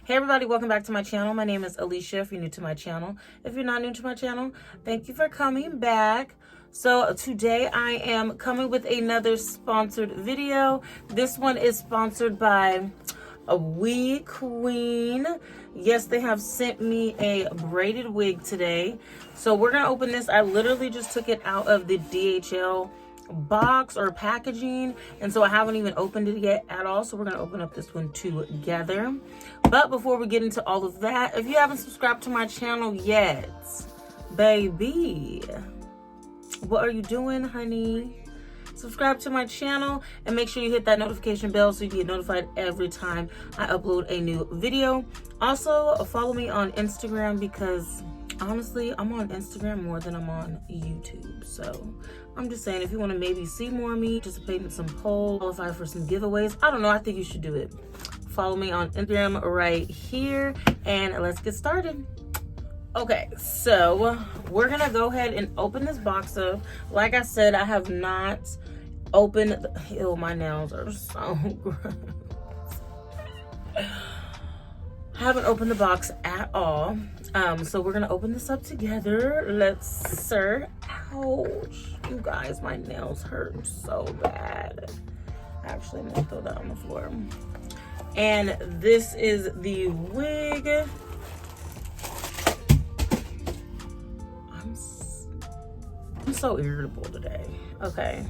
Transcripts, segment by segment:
Hey everybody, welcome back to my channel. My name is Alishia if you're new to my channel. If you're not new to my channel, thank you for coming back. So today I am coming with another sponsored video. This one is sponsored by WEQUEEN. Yes, they have sent me a braided wig today. So we're gonna open this. I literally just took it out of the DHL box or packaging, and so I haven't even opened it yet at all. So we're gonna open up this one together. But before we get into all of that, if you haven't subscribed to my channel yet, baby, what are you doing, honey? Subscribe to my channel and make sure you hit that notification bell so you get notified every time I upload a new video. Also, follow me on Instagram because honestly, I'm on Instagram more than I'm on YouTube. So I'm just saying, if you want to maybe see more of me, participate in some polls, qualify for some giveaways, I don't know, I think you should do it. Follow me on Instagram right here and let's get started. Okay, so we're gonna go ahead and open this box up. Like I said, I have not opened ew, my nails are so gross. I haven't opened the box at all. So we're gonna open this up together. Ouch, you guys, my nails hurt so bad. Actually, I'm gonna throw that on the floor. And this is the wig. I'm so irritable today. Okay,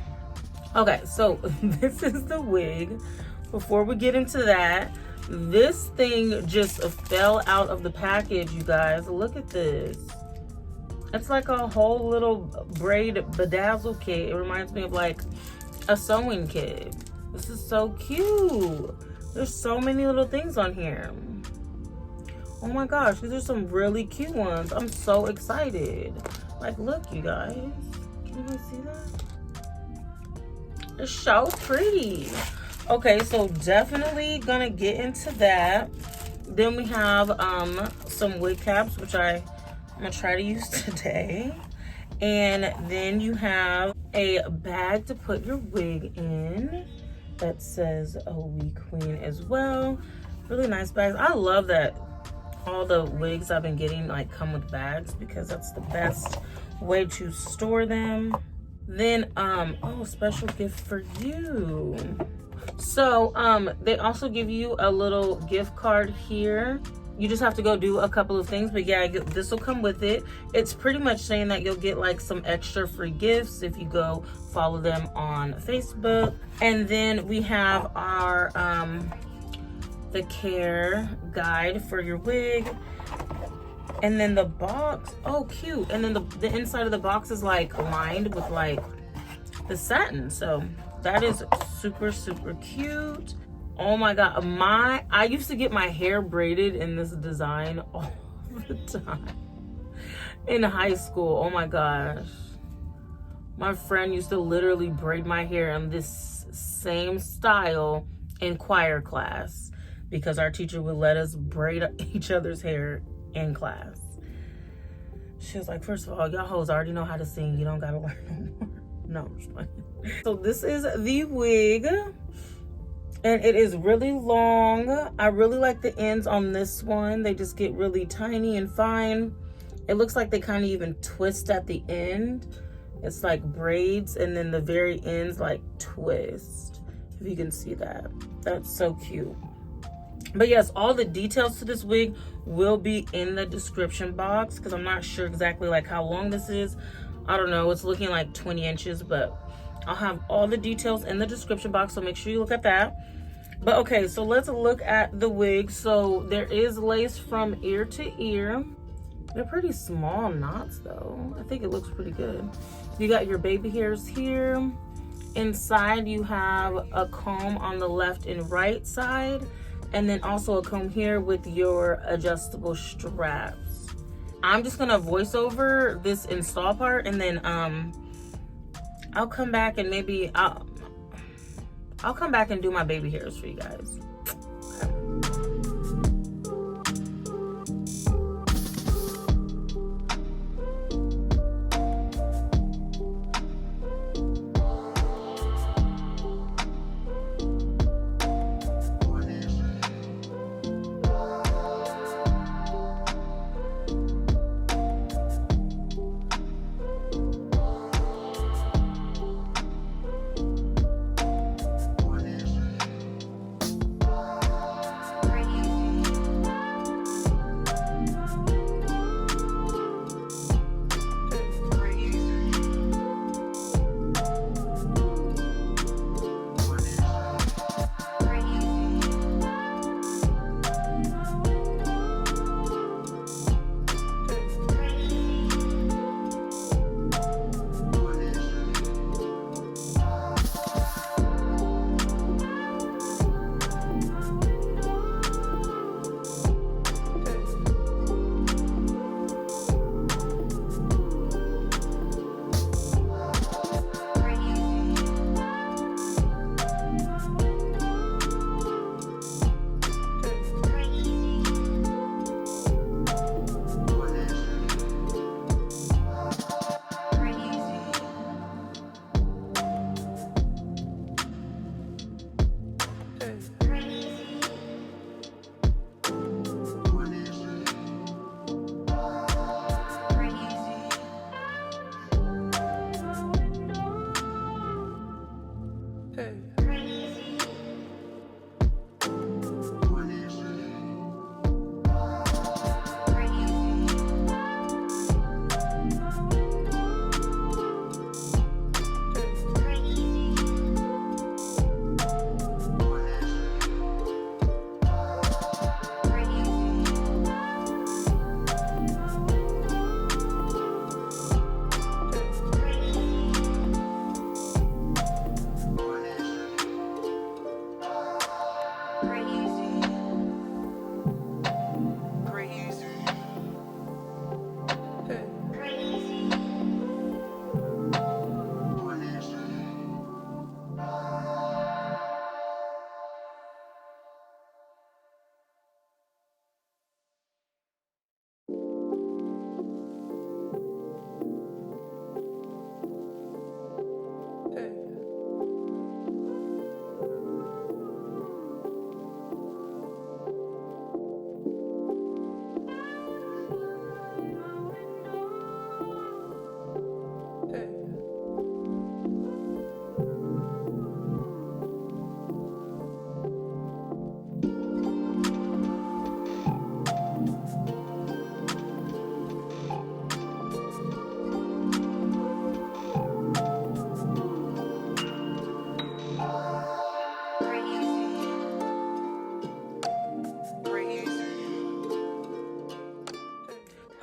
so this is the wig. Before we get into that, this thing just fell out of the package, you guys. Look at this. It's like a whole little braid bedazzle kit. It reminds me of like a sewing kit. This is so cute. There's so many little things on here. Oh my gosh, these are some really cute ones. I'm so excited. Like, look, you guys. Can you guys see that? It's so pretty. Okay, so definitely gonna get into that. Then we have some wig caps, which I'm gonna try to use today. And then you have a bag to put your wig in that says WEQUEEN as well. Really nice bags. I love that all the wigs I've been getting like come with bags because that's the best way to store them. Then oh, special gift for you. So they also give you a little gift card here. You just have to go do a couple of things, but yeah, this will come with it. It's pretty much saying that you'll get like some extra free gifts if you go follow them on Facebook. And then we have our the care guide for your wig. And then the box, oh cute. And then the inside of the box is like lined with like the satin. So that is super, super cute. Oh my God, I used to get my hair braided in this design all the time in high school. Oh my gosh. My friend used to literally braid my hair in this same style in choir class because our teacher would let us braid each other's hair in class. She was like, first of all, y'all hoes already know how to sing. You don't gotta learn no more. No, I'm just playing. So this is the wig. And it is really long. I really like the ends on this one. They just get really tiny and fine. It looks like they kind of even twist at the end. It's like braids and then the very ends like twist. If you can see that. That's so cute. But yes, all the details to this wig will be in the description box because I'm not sure exactly like how long this is. I don't know. It's looking like 20 inches, but I'll have all the details in the description box, so make sure you look at that. But okay, so let's look at the wig. So there is lace from ear to ear. They're pretty small knots though. I think it looks pretty good. You got your baby hairs here. Inside you have a comb on the left and right side, and then also a comb here with your adjustable straps. I'm just gonna voice over this install part, and then I'll come back and maybe I'll come back and do my baby hairs for you guys.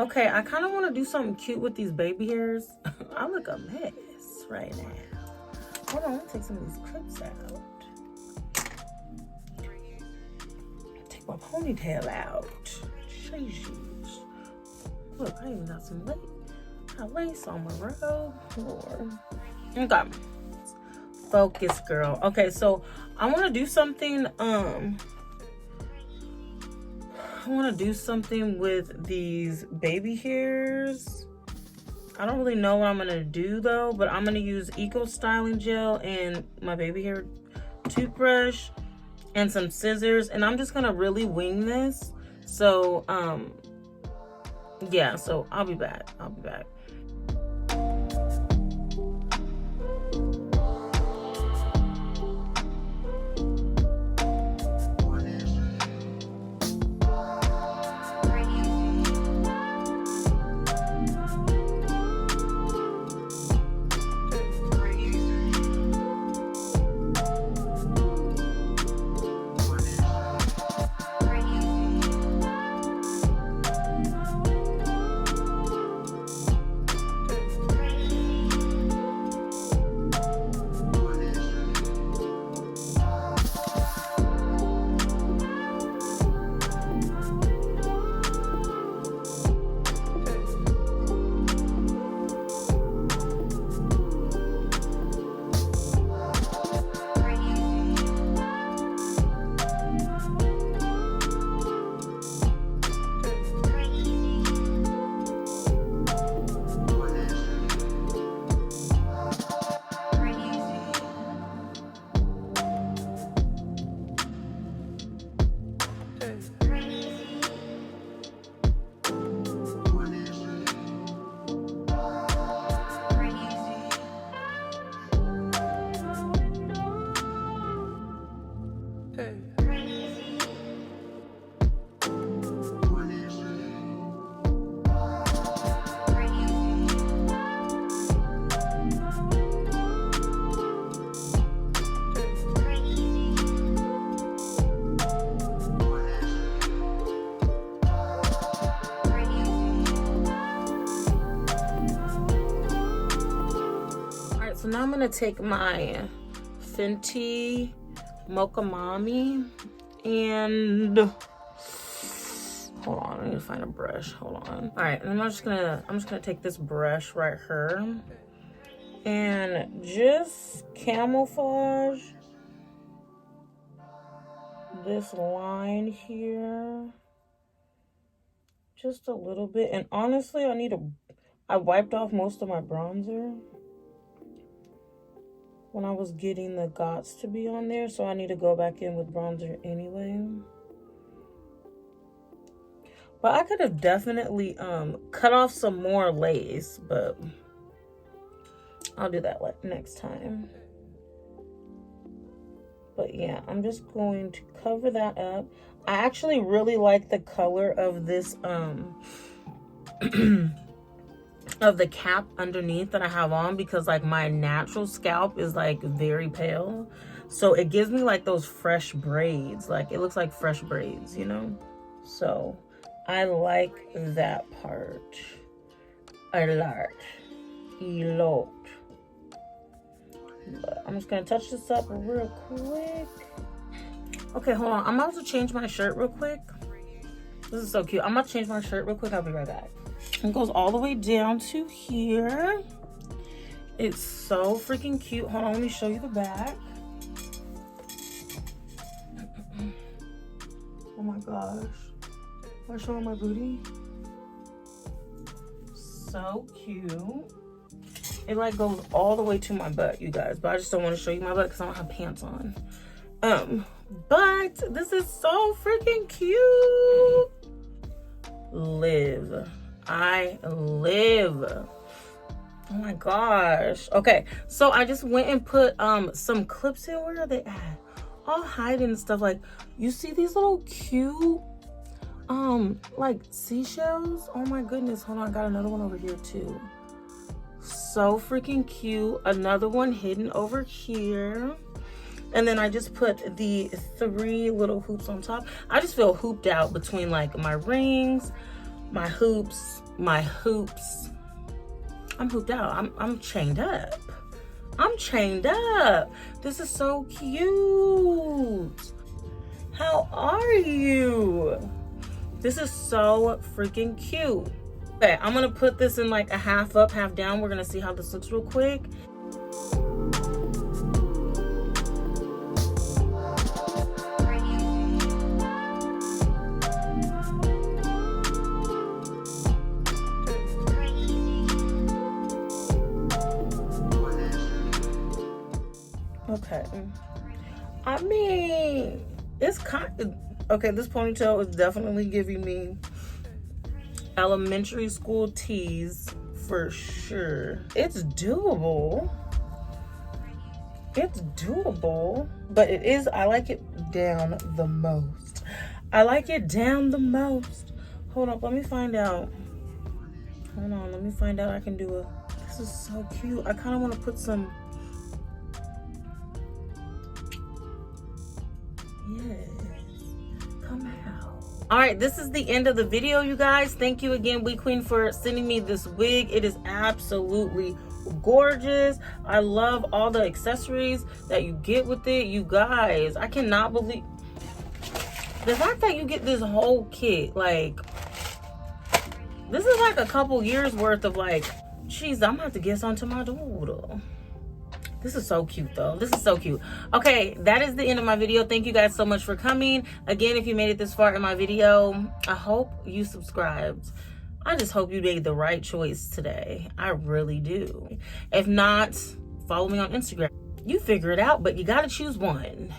Okay, I kind of want to do something cute with these baby hairs. I look a mess right now. Hold on, let me take some of these clips out. Take my ponytail out. Jesus. Look, I even got some lace on my robe. Lord. Okay. Focus, girl. Okay, so I want to do something. I want to do something with these baby hairs. I don't really know what I'm gonna do though, but I'm gonna use Eco Styling Gel and my baby hair toothbrush and some scissors, and I'm just gonna really wing this. So yeah, so I'll be back. So now I'm gonna take my Fenty Mocha Mommy and hold on, I need to find a brush. Hold on. All right, and I'm just gonna take this brush right here and just camouflage this line here just a little bit. And honestly, I wiped off most of my bronzer when I was getting the gots to be on there, so I need to go back in with bronzer anyway. But I could have definitely cut off some more lace, but I'll do that like next time. But yeah, I'm just going to cover that up. I actually really like the color of this of the cap underneath that I have on, because like my natural scalp is like very pale, so it gives me like those fresh braids. Like it looks like fresh braids, you know. So I like that part a lot. But I'm just gonna touch this up real quick. Okay, hold on, I'm about to change my shirt real quick. This is so cute. I'm about to change my shirt real quick. I'll be right back. It goes all the way down to here. It's so freaking cute. Hold on, let me show you the back. Oh my gosh. Am I showing my booty? So cute. It like goes all the way to my butt, you guys. But I just don't want to show you my butt because I don't have pants on. But this is so freaking cute. Live. I live. Oh my gosh. Okay, so I just went and put some clips in. Where are they at? All hiding and stuff. Like, you see these little cute like seashells? Oh my goodness. Hold on, I got another one over here too. So freaking cute. Another one hidden over here. And then I just put the 3 little hoops on top. I just feel hooped out between like my rings, my hoops, my hoops. I'm hooped out. I'm chained up. I'm chained up. This is so cute. How are you? This is so freaking cute. Okay, I'm gonna put this in like a half up, half down. We're gonna see how this looks real quick. Okay, I mean, it's kind of, okay, this ponytail is definitely giving me elementary school tease for sure. It's doable. It's doable, but it is, I like it down the most. I like it down the most. Hold up, let me find out. Hold on, let me find out I can do a, this is so cute. I kind of want to put some, yes, come out. All right, this is the end of the video, you guys. Thank you again, WEQUEEN, for sending me this wig. It is absolutely gorgeous. I love all the accessories that you get with it, you guys. I cannot believe the fact that you get this whole kit. Like, this is like a couple years worth of like, geez, I'm gonna have to get some to my daughter. This is so cute though. This is so cute. Okay, that is the end of my video. Thank you guys so much for coming. Again, if you made it this far in my video, I hope you subscribed. I just hope you made the right choice today. I really do. If not, follow me on Instagram. You figure it out, but you gotta choose one.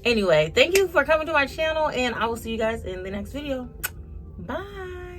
Anyway, thank you for coming to my channel, and I will see you guys in the next video. Bye.